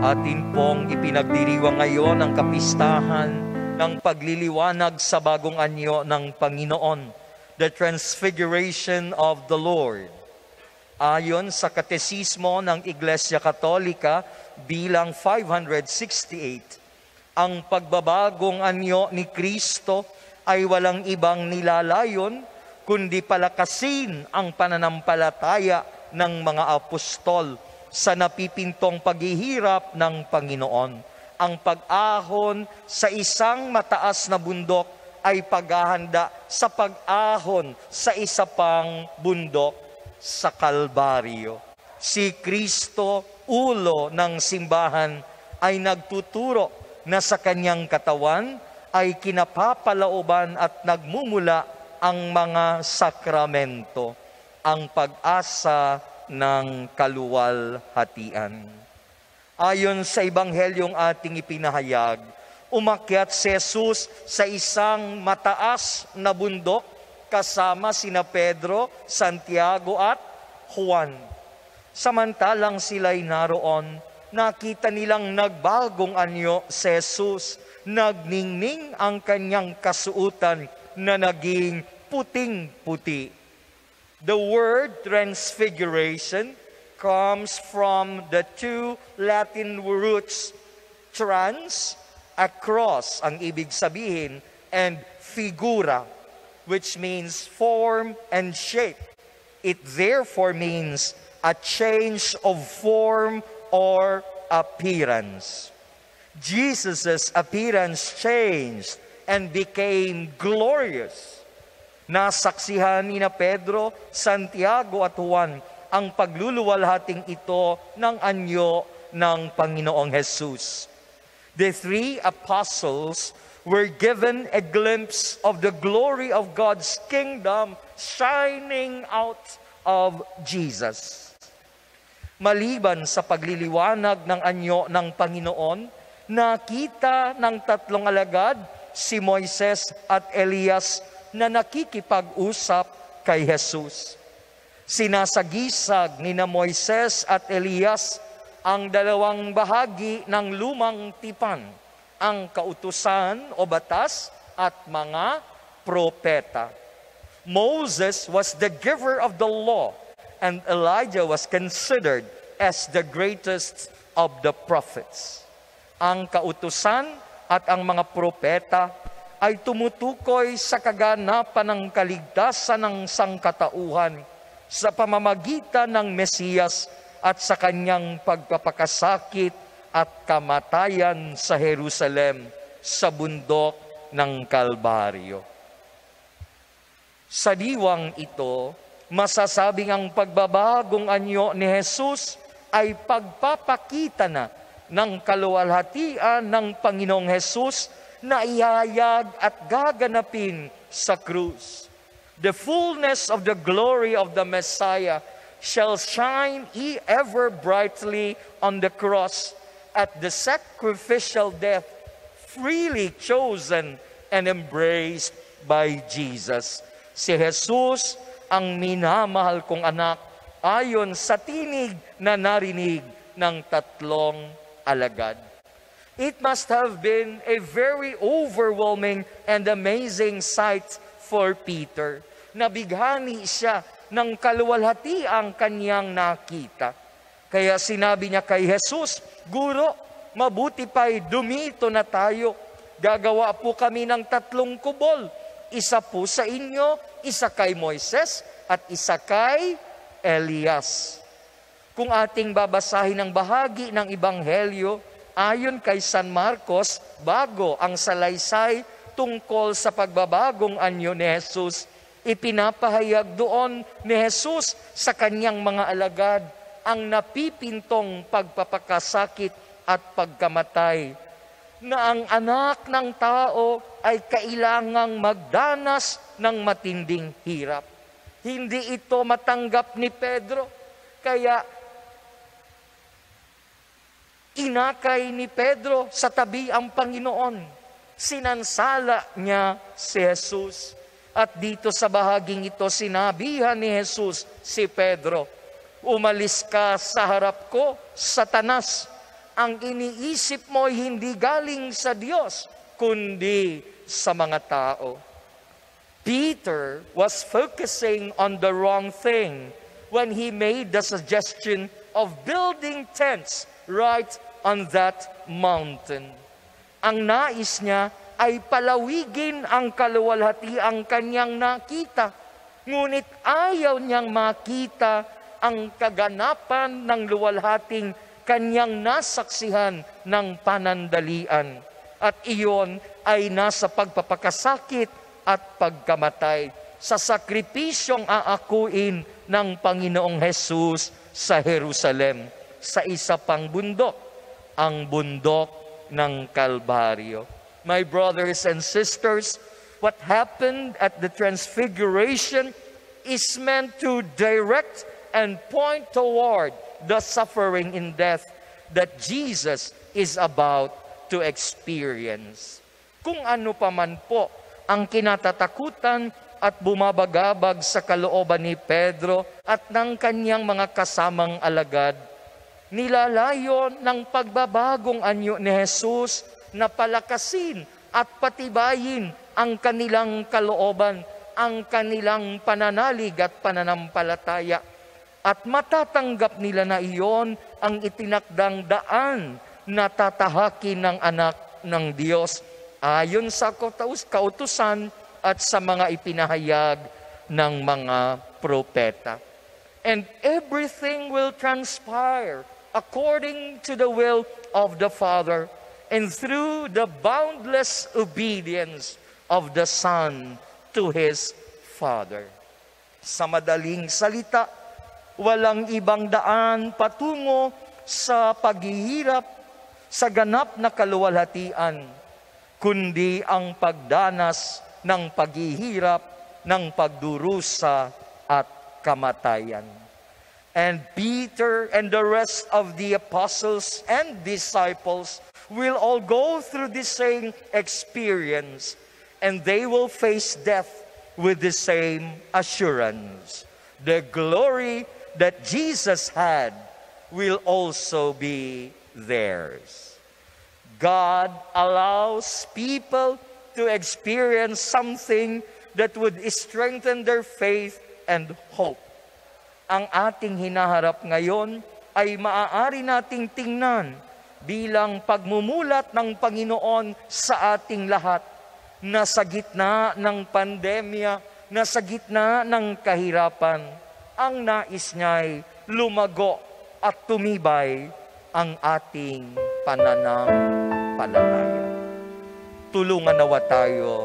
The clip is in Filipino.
Atin pong ipinagdiriwang ngayon ang kapistahan ng pagliliwanag sa bagong anyo ng Panginoon, the Transfiguration of the Lord. Ayon sa Katesismo ng Iglesia Katolika bilang 568, ang pagbabagong anyo ni Kristo ay walang ibang nilalayon kundi palakasin ang pananampalataya ng mga apostol sa napipintong paghihirap ng Panginoon. Ang pag-ahon sa isang mataas na bundok ay paghahanda sa pag-ahon sa isa pang bundok sa Kalbaryo. Si Kristo, ulo ng simbahan, ay nagtuturo na sa kanyang katawan ay kinapapalooban at nagmumula ang mga sakramento, ang pag-asa ng kaluwalhatian. Ayon sa Ebanghelyong ating ipinahayag, umakyat si Jesus sa isang mataas na bundok kasama sina Pedro, Santiago at Juan. Samantalang sila'y naroon, nakita nilang nagbagong anyo si Jesus. Nagningning ang kanyang kasuotan na naging puting-puti. The word transfiguration comes from the two Latin roots, trans, across ang ibig sabihin, and figura, which means form and shape. It therefore means a change of form or appearance. Jesus' appearance changed and became glorious. Nasaksihan ni na Pedro, Santiago at Juan ang pagluluwalhating ito ng anyo ng Panginoong Jesus. The three apostles were given a glimpse of the glory of God's kingdom shining out of Jesus. Maliban sa pagliliwanag ng anyo ng Panginoon, nakita ng tatlong alagad, si Moises at Elias, na nakikipag-usap kay Jesus. Sinasagisag ni na Moises at Elias ang dalawang bahagi ng lumang tipan, ang kautusan o batas at mga propeta. Moses was the giver of the law, and Elijah was considered as the greatest of the prophets. Ang kautusan at ang mga propeta ay tumutukoy sa kaganapan ng kaligtasan ng sangkatauhan sa pamamagitan ng Mesiyas at sa kanyang pagpapakasakit at kamatayan sa Jerusalem sa bundok ng Kalbaryo. Sa diwang ito, masasabing ang pagbabagong anyo ni Jesus ay pagpapakita na ng kaluwalhatian ng Panginoong Jesus na ihayag at gaganapin sa krus. The fullness of the glory of the Messiah shall shine ever brightly on the cross at the sacrificial death freely chosen and embraced by Jesus. Si Jesus ang minamahal kong anak ayon sa tinig na narinig ng tatlong alagad. It must have been a very overwhelming and amazing sight for Peter. Nabighani siya ng kaluwalhatiang kanyang nakita. Kaya sinabi niya kay Jesus, Guro, mabuti pa'y dumito na tayo. Gagawa po kami ng 3 kubol. Isa po sa inyo, isa kay Moises, at isa kay Elias. Kung ating babasahin ang bahagi ng Ebanghelyo, ayon kay San Marcos, bago ang salaysay tungkol sa pagbabagong anyo ni Jesus, ipinapahayag doon ni Jesus sa kanyang mga alagad ang napipintong pagpapakasakit at pagkamatay, na ang anak ng tao ay kailangang magdanas ng matinding hirap. Hindi ito matanggap ni Pedro, kaya inakay ni Pedro sa tabi ang Panginoon. Sinansala niya si Jesus. At dito sa bahaging ito, sinabihan ni Jesus si Pedro, umalis ka sa harap ko, Satanas. ang iniisip mo hindi galing sa Diyos, kundi sa mga tao. Peter was focusing on the wrong thing when he made the suggestion of building tents right on that mountain. Ang nais niya ay palawigin ang kaluwalhatiang kanyang nakita. Ngunit ayaw niyang makita ang kaganapan ng luwalhating kanyang nasaksihan ng panandalian. At iyon ay nasa pagpapakasakit at pagkamatay sa sakripisyong aakuin ng Panginoong Hesus sa Jerusalem, sa isa pang bundok, ang bundok ng Kalbaryo. My brothers and sisters, what happened at the Transfiguration is meant to direct and point toward the suffering and death that Jesus is about to experience. Kung ano pa man po ang kinatatakutan at bumabagabag sa kalooban ni Pedro at ng kanyang mga kasamang alagad, nilalayo ng pagbabagong anyo ni Jesus na palakasin at patibayin ang kanilang kalooban, ang kanilang pananalig at pananampalataya. At matatanggap nila na iyon ang itinakdang daan na tatahakin ng anak ng Diyos ayon sa kautusan at sa mga ipinahayag ng mga propeta. And everything will transpire according to the will of the Father and through the boundless obedience of the Son to His Father. Sa madaling salita, walang ibang daan patungo sa paghihirap sa ganap na kaluwalhatian, kundi ang pagdanas ng paghihirap, ng pagdurusa at kamatayan. And Peter and the rest of the apostles and disciples will all go through the same experience, and they will face death with the same assurance. The glory that Jesus had will also be theirs. God allows people to experience something that would strengthen their faith and hope. Ang ating hinaharap ngayon ay maaari nating tingnan bilang pagmumulat ng Panginoon sa ating lahat na sa gitna ng pandemya, na sa gitna ng kahirapan, ang nais niya'y lumago at tumibay ang ating pananampalataya. Tulungan nawa tayo